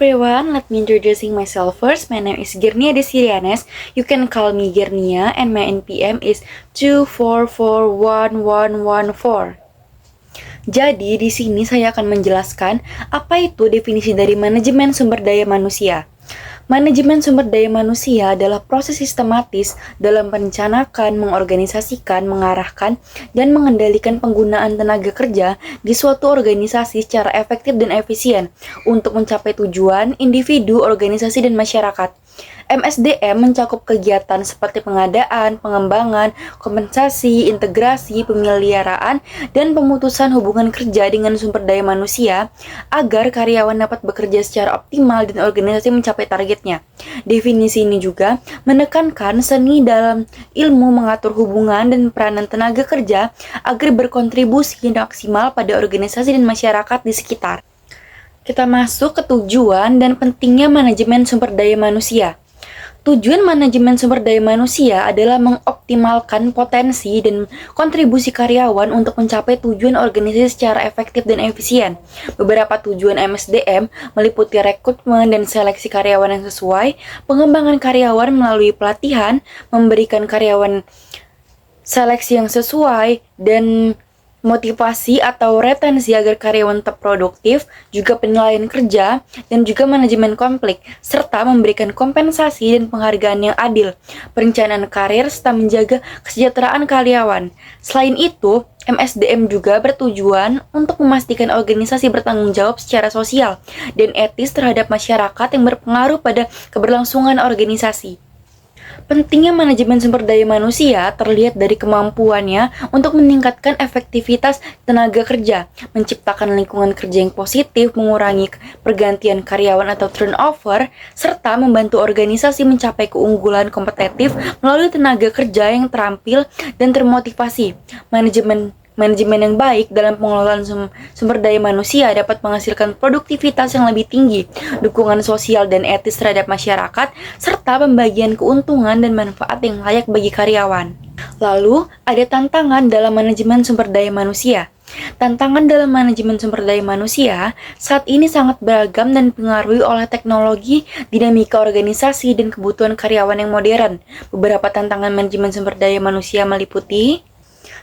everyone, let me introducing myself first. My name is Girnia Desirianes. You can call me Girnia and my NPM is 2441114. Jadi di sini saya akan menjelaskan apa itu definisi dari manajemen sumber daya manusia. Manajemen sumber daya manusia adalah proses sistematis dalam merencanakan, mengorganisasikan, mengarahkan, dan mengendalikan penggunaan tenaga kerja di suatu organisasi secara efektif dan efisien untuk mencapai tujuan individu, organisasi, dan masyarakat. MSDM mencakup kegiatan seperti pengadaan, pengembangan, kompensasi, integrasi, pemeliharaan, dan pemutusan hubungan kerja dengan sumber daya manusia agar karyawan dapat bekerja secara optimal dan organisasi mencapai targetnya. Definisi ini juga menekankan seni dalam ilmu mengatur hubungan dan peranan tenaga kerja agar berkontribusi maksimal pada organisasi dan masyarakat di sekitar. Kita masuk ke tujuan dan pentingnya manajemen sumber daya manusia. Tujuan manajemen sumber daya manusia adalah mengoptimalkan potensi dan kontribusi karyawan untuk mencapai tujuan organisasi secara efektif dan efisien. Beberapa tujuan MSDM meliputi rekrutmen dan seleksi karyawan yang sesuai, pengembangan karyawan melalui pelatihan, memberikan karyawan seleksi yang sesuai, dan motivasi atau retensi agar karyawan tetap produktif, juga penilaian kerja, dan juga manajemen konflik, serta memberikan kompensasi dan penghargaan yang adil, perencanaan karir, serta menjaga kesejahteraan karyawan. Selain itu, MSDM juga bertujuan untuk memastikan organisasi bertanggung jawab secara sosial dan etis terhadap masyarakat yang berpengaruh pada keberlangsungan organisasi. Pentingnya manajemen sumber daya manusia terlihat dari kemampuannya untuk meningkatkan efektivitas tenaga kerja, menciptakan lingkungan kerja yang positif, mengurangi pergantian karyawan atau turnover, serta membantu organisasi mencapai keunggulan kompetitif melalui tenaga kerja yang terampil dan termotivasi. Manajemen yang baik dalam pengelolaan sumber daya manusia dapat menghasilkan produktivitas yang lebih tinggi, dukungan sosial dan etis terhadap masyarakat, serta pembagian keuntungan dan manfaat yang layak bagi karyawan. Lalu, ada tantangan dalam manajemen sumber daya manusia. Tantangan dalam manajemen sumber daya manusia saat ini sangat beragam dan dipengaruhi oleh teknologi, dinamika organisasi, dan kebutuhan karyawan yang modern. Beberapa tantangan manajemen sumber daya manusia meliputi: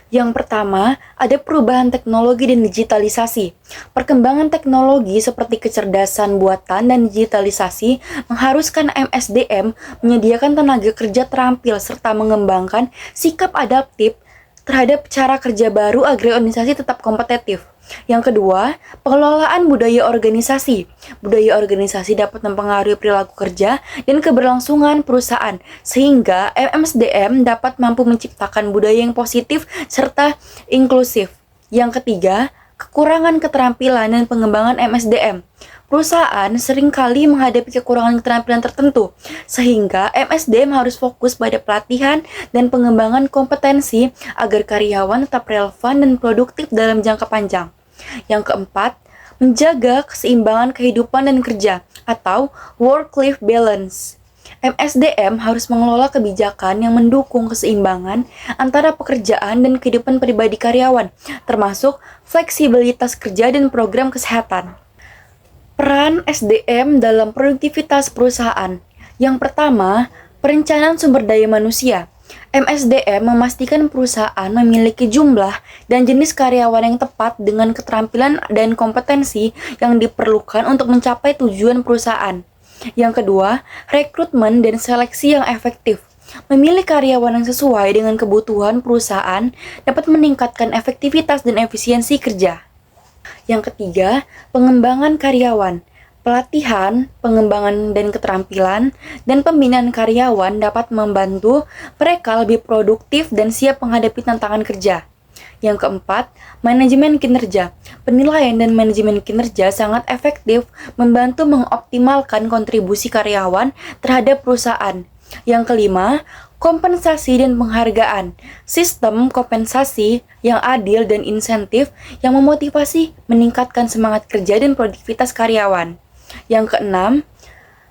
yang pertama, ada perubahan teknologi dan digitalisasi. Perkembangan teknologi seperti kecerdasan buatan dan digitalisasi mengharuskan MSDM menyediakan tenaga kerja terampil serta mengembangkan sikap adaptif terhadap cara kerja baru agar organisasi tetap kompetitif. Yang kedua, pengelolaan budaya organisasi. Budaya organisasi dapat mempengaruhi perilaku kerja dan keberlangsungan perusahaan, sehingga MSDM dapat mampu menciptakan budaya yang positif serta inklusif. Yang ketiga, kekurangan keterampilan dan pengembangan MSDM. Perusahaan seringkali menghadapi kekurangan keterampilan tertentu, sehingga MSDM harus fokus pada pelatihan dan pengembangan kompetensi agar karyawan tetap relevan dan produktif dalam jangka panjang. Yang keempat, menjaga keseimbangan kehidupan dan kerja atau work-life balance. MSDM harus mengelola kebijakan yang mendukung keseimbangan antara pekerjaan dan kehidupan pribadi karyawan, termasuk fleksibilitas kerja dan program kesehatan. Peran SDM dalam produktivitas perusahaan. Yang pertama, perencanaan sumber daya manusia. MSDM memastikan perusahaan memiliki jumlah dan jenis karyawan yang tepat dengan keterampilan dan kompetensi yang diperlukan untuk mencapai tujuan perusahaan. Yang kedua, rekrutmen dan seleksi yang efektif. Memilih karyawan yang sesuai dengan kebutuhan perusahaan dapat meningkatkan efektivitas dan efisiensi kerja. Yang ketiga, pengembangan karyawan. Pelatihan, pengembangan dan keterampilan, dan pembinaan karyawan dapat membantu mereka lebih produktif dan siap menghadapi tantangan kerja. Yang keempat, manajemen kinerja. Penilaian dan manajemen kinerja sangat efektif membantu mengoptimalkan kontribusi karyawan terhadap perusahaan. Yang kelima, kompensasi dan penghargaan. Sistem kompensasi yang adil dan insentif yang memotivasi meningkatkan semangat kerja dan produktivitas karyawan. Yang keenam,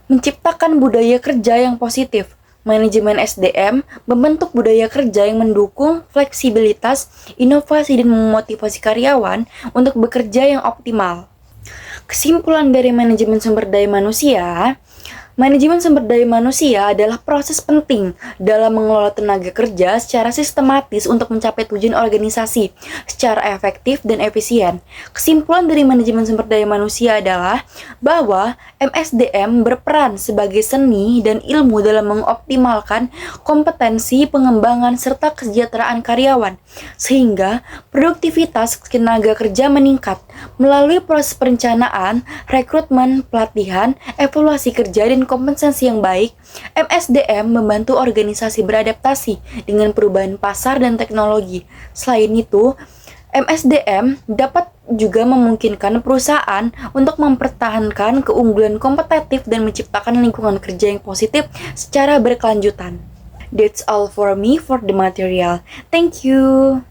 menciptakan budaya kerja yang positif. Manajemen SDM membentuk budaya kerja yang mendukung fleksibilitas, inovasi, dan memotivasi karyawan untuk bekerja yang optimal. Kesimpulan dari manajemen sumber daya manusia adalah proses penting dalam mengelola tenaga kerja secara sistematis untuk mencapai tujuan organisasi secara efektif dan efisien. Kesimpulan dari manajemen sumber daya manusia adalah bahwa MSDM berperan sebagai seni dan ilmu dalam mengoptimalkan kompetensi, pengembangan, serta kesejahteraan karyawan, sehingga produktivitas tenaga kerja meningkat melalui proses perencanaan, rekrutmen, pelatihan, evaluasi kerja, dan kompensasi yang baik. MSDM membantu organisasi beradaptasi dengan perubahan pasar dan teknologi. Selain itu, MSDM dapat juga memungkinkan perusahaan untuk mempertahankan keunggulan kompetitif dan menciptakan lingkungan kerja yang positif secara berkelanjutan. That's all for me for the material. Thank you.